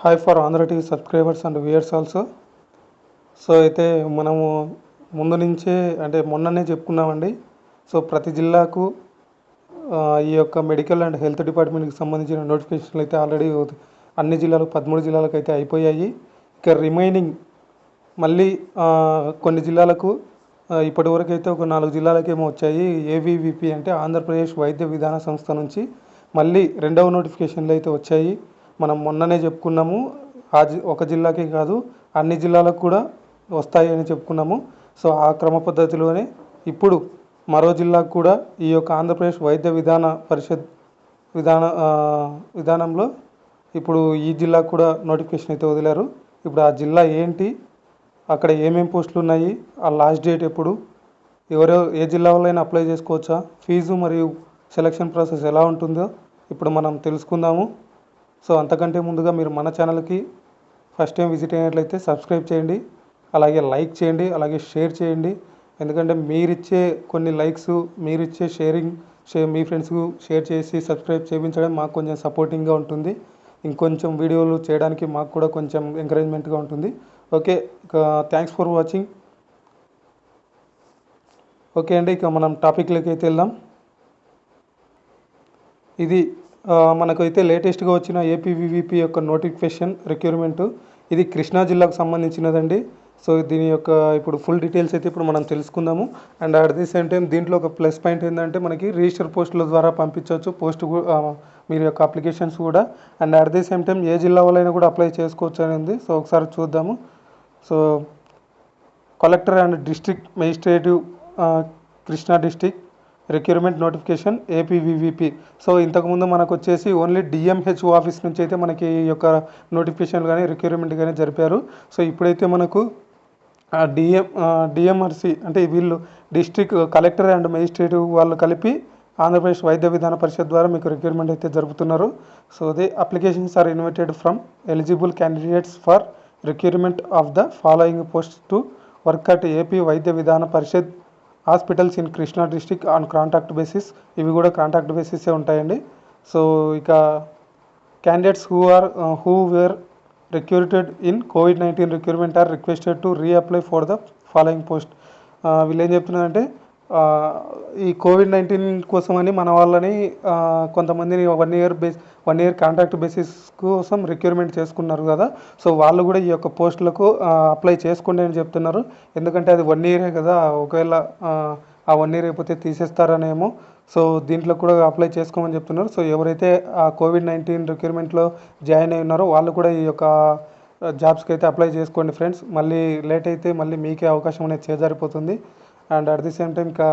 Hi for Andhra TV subscribers and viewers also. So అయితే మనము ముందు నుంచే అంటే మొన్ననే చెప్పుకున్నామండి. సో ప్రతి జిల్లాకు ఈ యొక్క మెడికల్ అండ్ హెల్త్ డిపార్ట్మెంట్కి సంబంధించిన నోటిఫికేషన్లు అయితే ఆల్రెడీ అన్ని జిల్లాలు 13 జిల్లాలకు అయితే అయిపోయాయి. ఇక రిమైనింగ్ మళ్ళీ కొన్ని జిల్లాలకు ఇప్పటి వరకు అయితే ఒక 4 జిల్లాలకేమో వచ్చాయి. ఏవీవీపీ అంటే ఆంధ్రప్రదేశ్ వైద్య విధాన సంస్థ నుంచి మళ్ళీ రెండవ నోటిఫికేషన్లు అయితే వచ్చాయి. మనం మొన్ననే చెప్పుకున్నాము. ఒక జిల్లాకే కాదు అన్ని జిల్లాలకు కూడా వస్తాయి అని చెప్పుకున్నాము. సో ఆ క్రమ పద్ధతిలోనే ఇప్పుడు మరో జిల్లాకు కూడా ఈ యొక్క ఆంధ్రప్రదేశ్ వైద్య విధాన పరిషత్ విధానంలో ఇప్పుడు ఈ జిల్లాకు కూడా నోటిఫికేషన్ అయితే వదిలారు. ఇప్పుడు ఆ జిల్లా ఏంటి, అక్కడ ఏమేమి పోస్టులు ఉన్నాయి, ఆ లాస్ట్ డేట్ ఎప్పుడు, ఏ జిల్లా వాళ్ళైనా అప్లై చేసుకోవచ్చా, ఫీజు మరియు సెలక్షన్ ప్రాసెస్ ఎలా ఉంటుందో ఇప్పుడు మనం తెలుసుకుందాము. సో అంతకంటే ముందుగా మీరు మన ఛానల్కి ఫస్ట్ టైం విజిట్ అయినట్లయితే సబ్స్క్రైబ్ చేయండి, అలాగే లైక్ చేయండి, అలాగే షేర్ చేయండి. ఎందుకంటే మీరిచ్చే కొన్ని లైక్స్, మీరిచ్చే మీ ఫ్రెండ్స్కు షేర్ చేసి సబ్స్క్రైబ్ చేయించడం మాకు కొంచెం సపోర్టింగ్గా ఉంటుంది. ఇంకొంచెం వీడియోలు చేయడానికి మాకు కూడా కొంచెం ఎంకరేజ్మెంట్గా ఉంటుంది. ఓకే, ఇక థ్యాంక్స్ ఫర్ వాచింగ్. ఓకే అండి, ఇక మనం టాపిక్లోకి అయితే వెళ్దాం. ఇది మనకైతే లేటెస్ట్గా వచ్చిన ఏపీవీవీపీ యొక్క నోటిఫికేషన్ రిక్రూట్మెంట్. ఇది కృష్ణా జిల్లాకు సంబంధించినదండి. సో దీని యొక్క ఇప్పుడు ఫుల్ డీటెయిల్స్ అయితే ఇప్పుడు మనం తెలుసుకుందాము. And at the same time దీంట్లో ఒక ప్లస్ పాయింట్ ఏంటంటే మనకి రిజిస్టర్ పోస్టుల ద్వారా పంపించవచ్చు మీరు యొక్క అప్లికేషన్స్ కూడా. And at the same time ఏ జిల్లా వాళ్ళైనా కూడా అప్లై చేసుకోవచ్చు అని ఉంది. సో ఒకసారి చూద్దాము. So collector and district magistrate Krishna district recruitment notification APVVP. So ఇంతకుముందు మనకు వచ్చేసి ఓన్లీ డిఎంహెచ్ఓ ఆఫీస్ నుంచి అయితే మనకి ఈ యొక్క నోటిఫికేషన్ కానీ రిక్రూట్మెంట్ కానీ జరిపారు. సో ఇప్పుడైతే మనకు డిఎంఆర్సి అంటే వీళ్ళు డిస్ట్రిక్ట్ కలెక్టర్ అండ్ మెజిస్ట్రేటివ్ వాళ్ళు కలిపి ఆంధ్రప్రదేశ్ వైద్య విధాన పరిషత్ ద్వారా మీకు రిక్రూట్మెంట్ అయితే జరుపుతున్నారు. So the applications are invited from eligible candidates for recruitment of the following post to work at AP Vaidya Vidhana Parishad hospitals in Krishna district on contract basis. ఇవి కూడా కాంట్రాక్ట్ బేసిసే ఉంటాయండి. సో ఇక candidates who were recruited in COVID-19 recruitment are requested to reapply for the following post. వీళ్ళు ఏం చెప్తున్నారంటే ఈ COVID-19 కోసమని మన వాళ్ళని కొంతమందిని 1 ఇయర్ కాంట్రాక్ట్ బేసిస్ కోసం రిక్రూట్మెంట్ చేసుకున్నారు కదా. సో వాళ్ళు కూడా ఈ యొక్క పోస్టులకు అప్లై చేసుకోండి అని చెప్తున్నారు. ఎందుకంటే అది 1 ఇయరే కదా, ఒకవేళ ఆ 1 ఇయర్ అయిపోతే తీసేస్తారనేమో. సో దీంట్లో కూడా అప్లై చేసుకోమని చెప్తున్నారు. సో ఎవరైతే ఆ COVID-19 రిక్రూట్మెంట్లో జాయిన్ అయి ఉన్నారో వాళ్ళు కూడా ఈ యొక్క జాబ్స్కి అయితే అప్లై చేసుకోండి ఫ్రెండ్స్. మళ్ళీ లేట్ అయితే మళ్ళీ మీకే అవకాశం అనేది చేజారిపోతుంది. And at the same time ఇంకా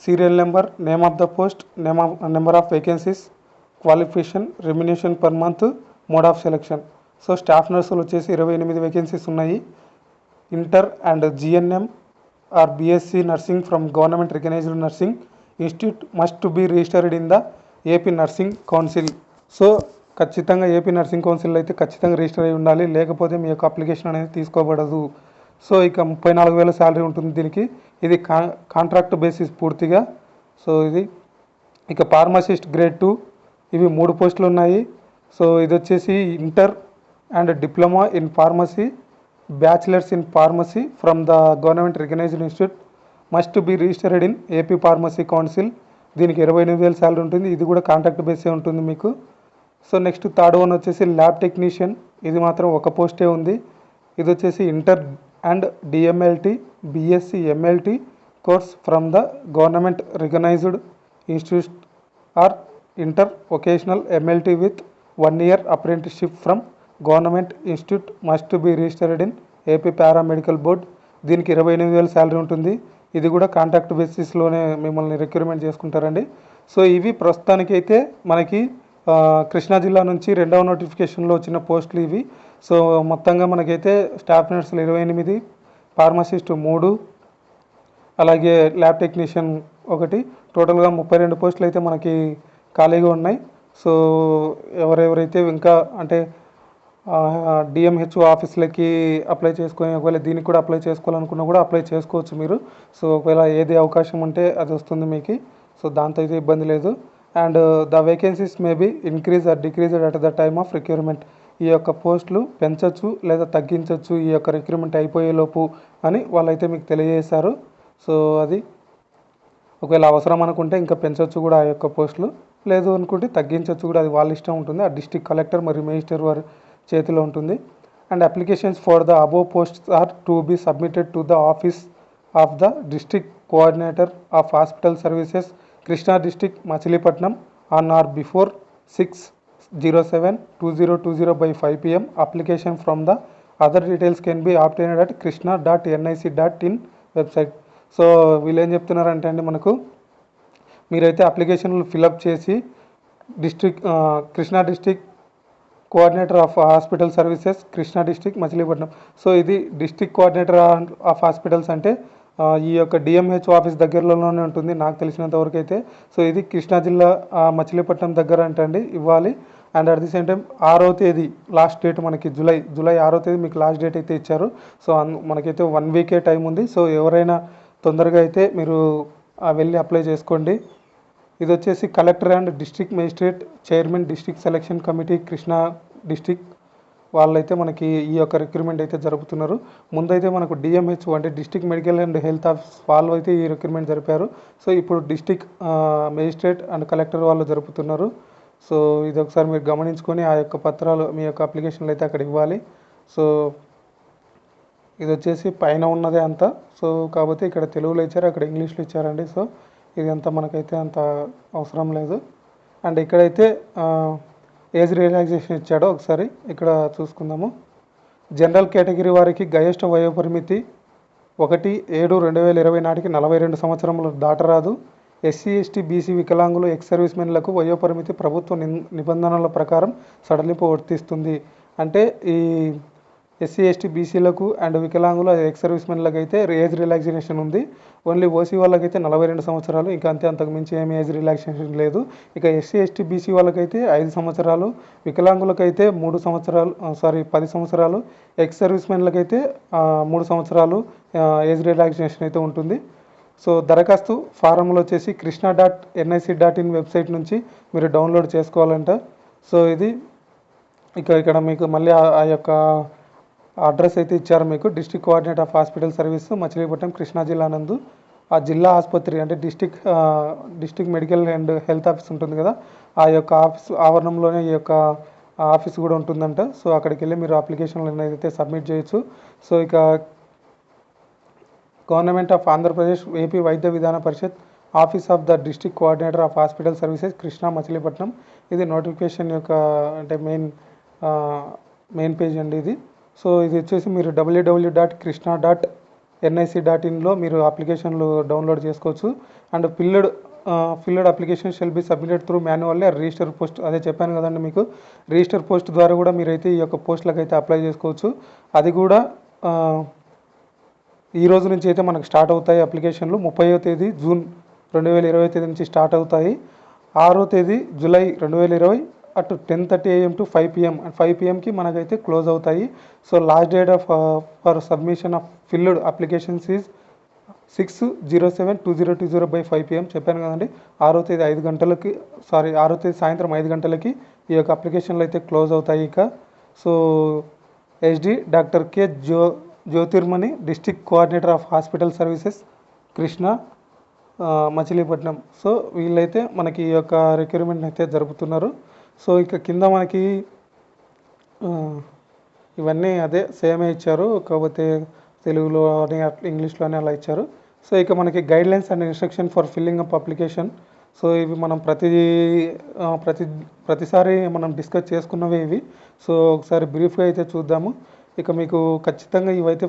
serial number, name of the post, number of vacancies, qualification, remuneration per month, mode of selection. So staff నర్సులు వచ్చేసి 28 వేకెన్సీస్ ఉన్నాయి. Inter and GNM or BSc nursing from government recognized nursing institute must be registered in the AP nursing council. So ఖచ్చితంగా AP nursing council అయితే ఖచ్చితంగా register అయి ఉండాలి, లేకపోతే మీ యొక్క అప్లికేషన్ అనేది తీసుకోబడదు. సో ఇక 34,000 శాలరీ ఉంటుంది దీనికి. ఇది కాంట్రాక్ట్ బేసిస్ పూర్తిగా. సో ఇది ఇక ఫార్మసిస్ట్ గ్రేడ్ 2, ఇవి 3 పోస్టులు ఉన్నాయి. సో ఇది వచ్చేసి inter and diploma in pharmacy, bachelors in pharmacy from the government recognized institute must be registered in AP pharmacy council. దీనికి 28,000 శాలరీ ఉంటుంది. ఇది కూడా కాంట్రాక్ట్ బేసే ఉంటుంది మీకు. సో నెక్స్ట్ థర్డ్ వన్ వచ్చేసి ల్యాబ్ టెక్నీషియన్. ఇది మాత్రం ఒక పోస్టే ఉంది. ఇది వచ్చేసి inter and DMLT BSc MLT course from the government recognized institute or inter vocational MLT with 1 year apprenticeship from government institute must be registered in AP paramedical board. దీనికి 28,000 salary ఉంటుంది. ఇది కూడా కాంట్రాక్ట్ బేసిస్లోనే మిమ్మల్ని రిక్రూట్మెంట్ చేసుకుంటారండి. So ఇవి ప్రస్తుతానికైతే మనకి కృష్ణా జిల్లా నుంచి రెండవ నోటిఫికేషన్లో వచ్చిన పోస్టులు ఇవి. సో మొత్తంగా మనకైతే స్టాఫ్ నర్సులు 28, ఫార్మసిస్ట్ 3, అలాగే ల్యాబ్ టెక్నీషియన్ 1, టోటల్గా 32 పోస్టులు అయితే మనకి ఖాళీగా ఉన్నాయి. సో ఎవరెవరైతే ఇంకా అంటే డిఎంహెచ్ఓ ఆఫీసులకి అప్లై చేసుకొని ఒకవేళ దీనికి కూడా అప్లై చేసుకోవాలనుకున్నా కూడా అప్లై చేసుకోవచ్చు మీరు. సో ఒకవేళ ఏది అవకాశం ఉంటే అది వస్తుంది మీకు. సో దాంతో అయితే ఇబ్బంది లేదు. And the vacancies may be increase or decreased at the time of recruitment. ఈ యొక్క పోస్టులు పెంచవచ్చు లేదా తగ్గించవచ్చు ఈ యొక్క రిక్రూట్మెంట్ అయిపోయేలోపు అని వాళ్ళైతే మీకు తెలియజేశారు. సో అది ఒకవేళ అవసరం అనుకుంటే ఇంకా పెంచవచ్చు కూడా ఆ యొక్క పోస్టులు, లేదు అనుకుంటే తగ్గించవచ్చు కూడా, అది వాళ్ళ ఇష్టం ఉంటుంది. ఆ డిస్ట్రిక్ట్ కలెక్టర్ మరియు మేజిస్ట్రేట్ వారి చేతిలో ఉంటుంది. And applications for the above posts are to be submitted to the office of the district coordinator of hospital services, Krishna district, Machilipatnam on or before 6/07/2020 by 5 pm. Application from the other details can be obtained at krishna.nic.in website. So వీళ్ళు ఏం చెప్తున్నారంటే అండి, మనకు మీరైతే అప్లికేషన్లు fill up చేసి Krishna district coordinator of hospital services, Krishna district, Machilipatnam. So ఇది district coordinator of hospitals అంటే ఈ యొక్క డిఎంహెచ్ ఆఫీస్ దగ్గరలోనే ఉంటుంది నాకు తెలిసినంత వరకు అయితే. సో ఇది కృష్ణా జిల్లా మచిలీపట్నం దగ్గర అంటండి ఇవ్వాలి. And at the same time 6వ తేదీ లాస్ట్ డేట్, మనకి జూలై 6వ తేదీ మీకు లాస్ట్ డేట్ అయితే ఇచ్చారు. సో మనకైతే 1 వీకే టైం ఉంది. సో ఎవరైనా తొందరగా అయితే మీరు వెళ్ళి అప్లై చేసుకోండి. ఇది వచ్చేసి collector and district magistrate chairman district selection committee Krishna district వాళ్ళైతే మనకి ఈ యొక్క రిక్రూట్మెంట్ అయితే జరుపుతున్నారు. ముందైతే మనకు డిఎంహెచ్ అంటే district medical and health office వాళ్ళు అయితే ఈ రిక్రూట్మెంట్ జరిపారు. సో ఇప్పుడు డిస్ట్రిక్ట్ మేజిస్ట్రేట్ అండ్ కలెక్టర్ వాళ్ళు జరుపుతున్నారు. సో ఇది ఒకసారి మీరు గమనించుకొని ఆ యొక్క పత్రాలు మీ యొక్క అప్లికేషన్లు అయితే అక్కడ ఇవ్వాలి. సో ఇది వచ్చేసి పైన ఉన్నదే అంతా. సో కాకపోతే ఇక్కడ తెలుగులో ఇచ్చారు, అక్కడ ఇంగ్లీష్లో ఇచ్చారండి. సో ఇది అంతా మనకైతే అంత అవసరం లేదు. అండ్ ఇక్కడైతే ఏజ్ రిలాక్సేషన్ ఇచ్చాడో ఒకసారి ఇక్కడ చూసుకుందాము. జనరల్ కేటగిరీ వారికి గరిష్ట వయోపరిమితి 1/7/2020 నాటికి 42 సంవత్సరములు దాటరాదు. ఎస్సీ ఎస్టీ బీసీ వికలాంగులు ఎక్స్ సర్వీస్మెన్లకు వయోపరిమితి ప్రభుత్వ నిబంధనల ప్రకారం సడలింపు వర్తిస్తుంది. అంటే ఈ ఎస్సీ ఎస్టీ బీసీలకు అండ్ వికలాంగులు ఎక్స్ సర్వీస్మెన్లకు అయితే ఏజ్ రిలాక్సేషన్ ఉంది. ఓన్లీ ఓసీ వాళ్ళకైతే 42 సంవత్సరాలు, ఇంకా అంతకు మించి ఏమి ఏజ్ రిలాక్సేషన్ లేదు. ఇక ఎస్సీ ఎస్టీ బీసీ వాళ్ళకైతే 5 సంవత్సరాలు, వికలాంగులకైతే 10 సంవత్సరాలు, ఎక్స్ సర్వీస్మెన్లకైతే 3 సంవత్సరాలు ఏజ్ రిలాక్సేషన్ అయితే ఉంటుంది. సో దరఖాస్తు ఫారంలు వచ్చేసి krishna.nic.in వెబ్సైట్ నుంచి మీరు డౌన్లోడ్ చేసుకోవాలంట. సో ఇది ఇక్కడ మీకు మళ్ళీ ఆ యొక్క అడ్రస్ అయితే ఇచ్చారు మీకు. District coordinator of hospital service Machilipatnam Krishna జిల్లా నందు ఆ జిల్లా ఆసుపత్రి అంటే district medical and health office ఉంటుంది కదా, ఆ యొక్క ఆఫీస్ ఆవరణంలోనే ఈ యొక్క ఆఫీస్ కూడా ఉంటుందంట. సో అక్కడికి వెళ్ళి మీరు అప్లికేషన్లు అయితే సబ్మిట్ చేయొచ్చు. సో ఇక government of Andhra Pradesh AP Vaidya Vidhana Parishad office of the district coordinator of hospital services Krishna Machilipatnam. ఇది నోటిఫికేషన్ యొక్క అంటే మెయిన్ పేజ్ అండి ఇది. సో ఇది వచ్చేసి మీరు www.krishna.nic.inలో మీరు అప్లికేషన్లు డౌన్లోడ్ చేసుకోవచ్చు. And field application shall be submitted through manually register post. అదే చెప్పాను కదండి మీకు, రిజిస్టర్ పోస్ట్ ద్వారా కూడా మీరైతే ఈ యొక్క పోస్టులకు అయితే అప్లై చేసుకోవచ్చు. అది కూడా ఈ రోజు నుంచి అయితే మనకు స్టార్ట్ అవుతాయి అప్లికేషన్లు. 30వ తేదీ జూన్ 2020 తేదీ నుంచి స్టార్ట్ అవుతాయి. 6వ తేదీ జూలై 2020 అట్ 10:30 AM to 5 PM. 5 PMకి మనకైతే క్లోజ్ అవుతాయి. So last date for submission of filled applications is 6/07/2020 by 5 PM. చెప్పాను కదండి, 6వ తేదీ 6వ తేదీ సాయంత్రం 5 గంటలకి ఈ యొక్క అప్లికేషన్లు అయితే క్లోజ్ అవుతాయి. ఇక so HD doctor K Jyothirmani district coordinator of hospital services Krishna Machilipatnam. So వీళ్ళైతే మనకి ఈ యొక్క రిక్రూట్మెంట్ అయితే జరుపుతున్నారు. సో ఇక కింద మనకి ఇవన్నీ అదే సేమే ఇచ్చారు, కాకపోతే తెలుగులోని ఇంగ్లీష్లోనే అలా ఇచ్చారు. సో ఇక మనకి guidelines and instruction for filling up application. So ఇవి మనం ప్రతిసారి మనం డిస్కస్ చేసుకున్నవే ఇవి. సో ఒకసారి బ్రీఫ్గా అయితే చూద్దాము. ఇక మీకు ఖచ్చితంగా ఇవైతే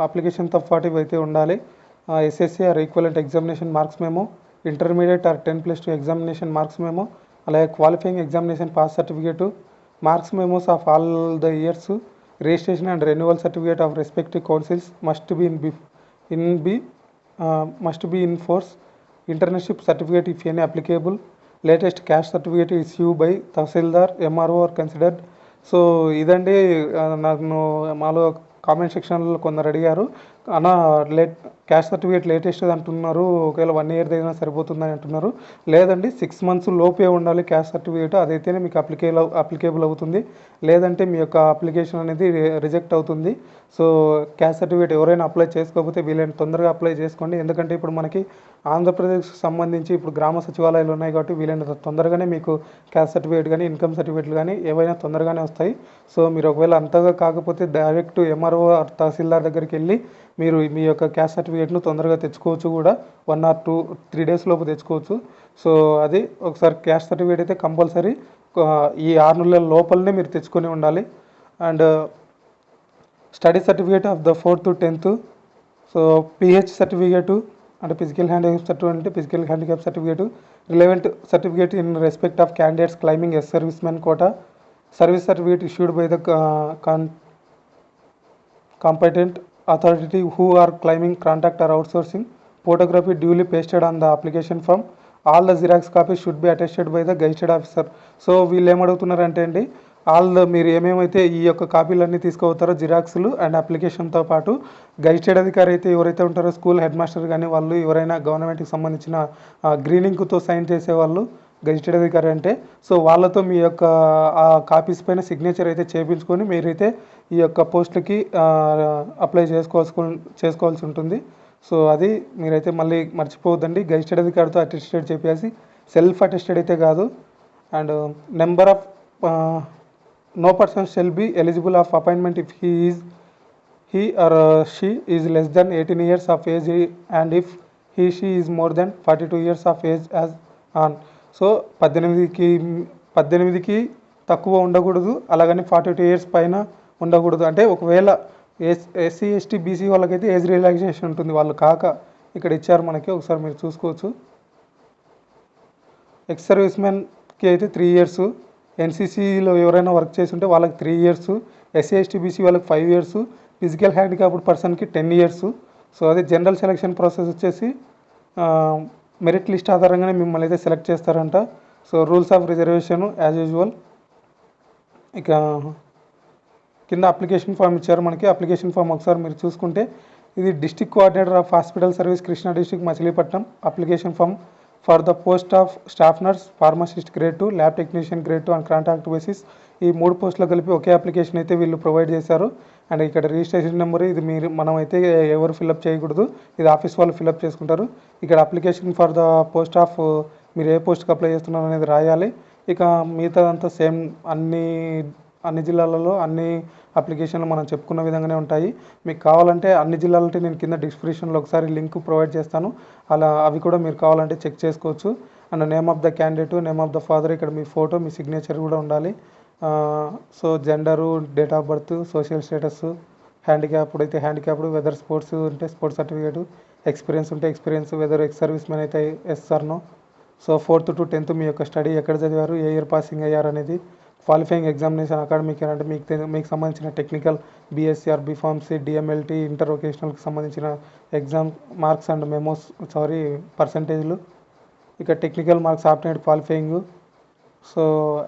అప్లికేషన్తో పాటు ఇవైతే ఉండాలి. SSC or equivalent examination marks memo, intermediate or 10+2 examination marks memo, అలాగే qualifying examination pass certificate, marks memos of all the years, registration and renewal certificate of respective councils must be in force, internship certificate if any applicable, latest cash certificate issued by Tahsildar, MRO are considered. So ఇదండి, నాకు మాలో comment సెక్షన్లో కొందరు అడిగారు. అన్న caste certificate latest అంటున్నారు, ఒకవేళ 1 year దగ్గర సరిపోతుందని అంటున్నారు. లేదండి, 6 మంత్స్ లోపే ఉండాలి క్యాస్ట్ సర్టిఫికేట్, అదైతేనే మీకు అప్లికేబుల్ అవుతుంది. లేదంటే మీ యొక్క అప్లికేషన్ అనేది రిజెక్ట్ అవుతుంది. సో క్యాస్ట్ సర్టిఫికేట్ ఎవరైనా అప్లై చేసుకోకపోతే వీలైన తొందరగా అప్లై చేసుకోండి. ఎందుకంటే ఇప్పుడు మనకి ఆంధ్రప్రదేశ్కి సంబంధించి ఇప్పుడు గ్రామ సచివాలయాలు ఉన్నాయి కాబట్టి వీలైనంత తొందరగానే మీకు క్యాస్ట్ సర్టిఫికేట్ కానీ ఇన్కమ్ సర్టిఫికేట్లు కానీ ఏవైనా తొందరగానే వస్తాయి. సో మీరు ఒకవేళ అంతగా కాకపోతే డైరెక్ట్ ఎంఆర్ఓ తహసీల్దార్ దగ్గరికి వెళ్ళి మీరు మీ యొక్క క్యాస్ట్ సర్టిఫికేట్ను తొందరగా తెచ్చుకోవచ్చు కూడా. 1 or 2-3 డేస్ లోపు తెచ్చుకోవచ్చు. సో అది ఒకసారి క్యాస్ట్ సర్టిఫికేట్ అయితే కంపల్సరీ ఈ 6 నెలల లోపలనే మీరు తెచ్చుకొని ఉండాలి. And study certificate of the 4th to 10th. So PH certificate అంటే ఫిజికల్ హ్యాండిక్యాప్ సర్టిఫికేట్ అంటే physical handicap certificate, relevant certificate in respect of candidates claiming ex servicemen quota, service certificate issued by the competent authority who are claiming contract or outsourcing, photography duly pasted on the application form, all the xerox copies should be attested by the gazetted officer. So వీళ్ళు ఏమడుగుతున్నారంటే అండి, మీరు ఏమేమైతే ఈ యొక్క కాపీలన్నీ తీసుకుపోతారో జిరాక్స్లు and అప్లికేషన్తో పాటు గైస్టెడ్ అధికారి అయితే ఎవరైతే ఉంటారో స్కూల్ హెడ్ మాస్టర్ కానీ వాళ్ళు ఎవరైనా గవర్నమెంట్కి సంబంధించిన గ్రీనింగ్తో సైన్ చేసేవాళ్ళు గెజిటెడ్ అధికారి అంటే, సో వాళ్ళతో మీ యొక్క ఆ కాపీస్ పైన సిగ్నేచర్ అయితే చేయించుకొని మీరైతే ఈ యొక్క పోస్టులకి అప్లై చేసుకోవాల్సి ఉంటుంది. సో అది మీరైతే మళ్ళీ మర్చిపోవద్దండి. గెజిటెడ్ అధికారితో అటెస్టెడ్ చెప్పేసి సెల్ఫ్ అటెస్టెడ్ అయితే కాదు. And number of no person shall be eligible of appointment if he or she is less than 18 years of age and if she is more than 42 years of age as on. So 18కి తక్కువ ఉండకూడదు, అలాగని 42 years పైన ఉండకూడదు. అంటే ఒకవేళ SC ST BC వాళ్ళకైతే age relaxation ఉంటుంది, వాళ్ళు కాక ఇక్కడ ఇచ్చారు మనకి, ఒకసారి మీరు చూసుకోవచ్చు. ఎక్స్ సర్వీస్ మెన్కి అయితే 3 ఇయర్స్, ఎన్సీసీలో ఎవరైనా వర్క్ చేసి ఉంటే వాళ్ళకి 3 ఇయర్స్, ఎస్సీ ఎస్టీ బీసీ వాళ్ళకి 5 ఇయర్స్, ఫిజికల్ హ్యాండిక్యాప్డ్ పర్సన్కి 10 ఇయర్స్. సో అది జనరల్ సెలక్షన్ ప్రాసెస్ వచ్చేసి మెరిట్ లిస్ట్ ఆధారంగానే మిమ్మల్ని అయితే సెలెక్ట్ చేస్తారంట. So rules of reservation as usual. ఇక కింద అప్లికేషన్ ఫామ్ ఇచ్చారు మనకి. అప్లికేషన్ ఫామ్ ఒకసారి మీరు చూసుకుంటే ఇది district coordinator of hospital service Krishna district Machilipatnam. Application form for the post of staff nurse, pharmacist grade 2, lab technician grade 2 and contract basis. ఈ 3 పోస్టులు కలిపి ఒకే అప్లికేషన్ అయితే వీళ్ళు ప్రొవైడ్ చేశారు. అండ్ ఇక్కడ రిజిస్ట్రేషన్ నెంబర్ ఇది మనమైతే ఎవరు ఫిల్అప్ చేయకూడదు, ఇది ఆఫీస్ వాళ్ళు ఫిల్అప్ చేసుకుంటారు. ఇక్కడ application for the post of మీరు ఏ పోస్ట్కి అప్లై చేస్తున్నారు అనేది రాయాలి. ఇక మిగతాదంతా సేమ్ అన్ని జిల్లాలలో అన్ని అప్లికేషన్లు మనం చెప్పుకున్న విధంగానే ఉంటాయి. మీకు కావాలంటే అన్ని జిల్లాలంటే నేను కింద డిస్క్రిప్షన్లో ఒకసారి లింక్ ప్రొవైడ్ చేస్తాను, అవి కూడా మీరు కావాలంటే చెక్ చేసుకోవచ్చు. And name of the candidate, name of the father, ఇక్కడ మీ ఫోటో, మీ సిగ్నేచర్ కూడా ఉండాలి. So gender, date of birth, social status, handicapped అయితే హ్యాండిక్యాప్డ్, వెదర్ స్పోర్ట్స్ ఉంటే స్పోర్ట్స్ సర్టిఫికేటు, ఎక్స్పీరియన్స్ ఉంటే experience, whether ex service men అయితే yes or no. So 4th to 10th మీ యొక్క స్టడీ ఎక్కడ చదివారు, ఏ ఇయర్ పాసింగ్ అయ్యారు అనేది, క్వాలిఫైయింగ్ ఎగ్జామినేషన్ అకాడమిక్ అంటే మీకు సంబంధించిన technical BSc or B Pharmacy, DMLT, inter వొకేషనల్కి సంబంధించిన ఎగ్జామ్ మార్క్స్ అండ్ పర్సంటేజ్లు. ఇక technical marks obtained qualifying. So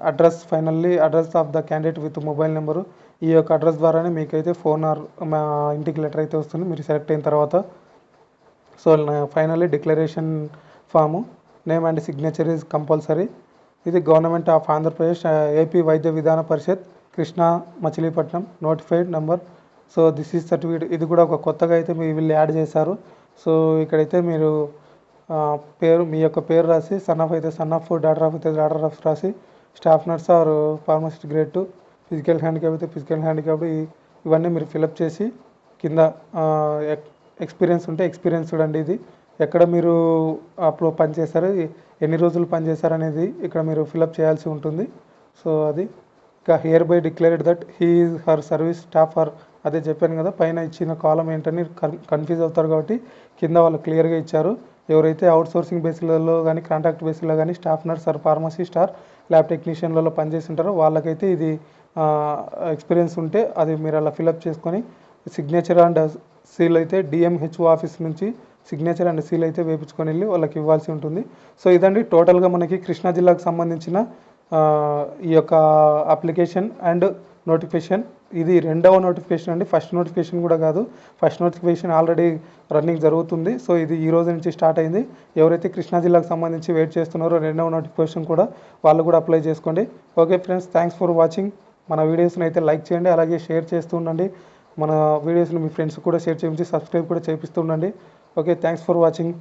address, finally address of the candidate with mobile number. ఈ యొక్క అడ్రస్ ద్వారానే మీకైతే ఫోన్ ఆర్ మా ఇంటికి లెటర్ అయితే వస్తుంది మీరు సెలెక్ట్ అయిన తర్వాత. So finally declaration form, name and signature is compulsory. ఇది government of Andhra Pradesh AP Vaidya Vidhana Parishad Krishna Machilipatnam notified number. So this is certificate. ఇది కూడా ఒక కొత్తగా అయితే వీళ్ళు యాడ్ చేశారు. సో ఇక్కడైతే మీరు మీ యొక్క పేరు రాసి, సన్ ఆఫ్ అయితే సన్ ఆఫ్, డాటర్ ఆఫ్ అయితే డాటర్ ఆఫ్ రాసి, staff nurse or pharmacist grade 2, physical handicap అయితే ఫిజికల్ హ్యాండిక్యాప్, ఇవన్నీ మీరు ఫిలప్ చేసి కింద ఎక్స్పీరియన్స్ ఉంటే ఎక్స్పీరియన్స్ చూడండి. ఇది ఎక్కడ మీరు అప్పుడు పనిచేస్తారు, ఎన్ని రోజులు పనిచేస్తారు అనేది ఇక్కడ మీరు ఫిలప్ చేయాల్సి ఉంటుంది. సో అది ఇక hereby declared that he is her service staff or, అదే చెప్పాను కదా పైన ఇచ్చిన కాలం ఏంటని కన్ఫ్యూజ్ అవుతారు కాబట్టి కింద వాళ్ళు క్లియర్గా ఇచ్చారు. ఎవరైతే అవుట్సోర్సింగ్ బేస్లలో కానీ కాంట్రాక్ట్ బేస్లో కానీ staff nurse or pharmacist or ల్యాబ్ టెక్నీషియన్లలో పనిచేసి ఉంటారో వాళ్ళకైతే ఇది ఎక్స్పీరియన్స్ ఉంటే అది మీరు అలా ఫిలప్ చేసుకొని సిగ్నేచర్ అండ్ సీల్ అయితే డిఎంహెచ్ఓ ఆఫీస్ నుంచి సిగ్నేచర్ అండ్ సీల్ అయితే వేయించుకొని వెళ్ళి వాళ్ళకి ఇవ్వాల్సి ఉంటుంది. సో ఇదండి టోటల్గా మనకి కృష్ణా జిల్లాకు సంబంధించిన ఈ యొక్క అప్లికేషన్ అండ్ నోటిఫికేషన్. ఇది రెండవ నోటిఫికేషన్ అండి, ఫస్ట్ నోటిఫికేషన్ కూడా కాదు. ఫస్ట్ నోటిఫికేషన్ ఆల్రెడీ రన్నింగ్ జరుగుతుంది. సో ఇది ఈ రోజు నుంచి స్టార్ట్ అయింది. ఎవరైతే కృష్ణా జిల్లాకు సంబంధించి వెయిట్ చేస్తున్నారో రెండవ నోటిఫికేషన్ కూడా వాళ్ళు కూడా అప్లై చేసుకోండి. Okay friends, thanks for watching. మన వీడియోస్ని అయితే లైక్ చేయండి, అలాగే షేర్ చేస్తూ ఉండండి. మన వీడియోస్ని మీ ఫ్రెండ్స్ కూడా షేర్ చేయించి సబ్స్క్రైబ్ కూడా చేపిస్తూ ఉండండి. Okay, thanks for watching.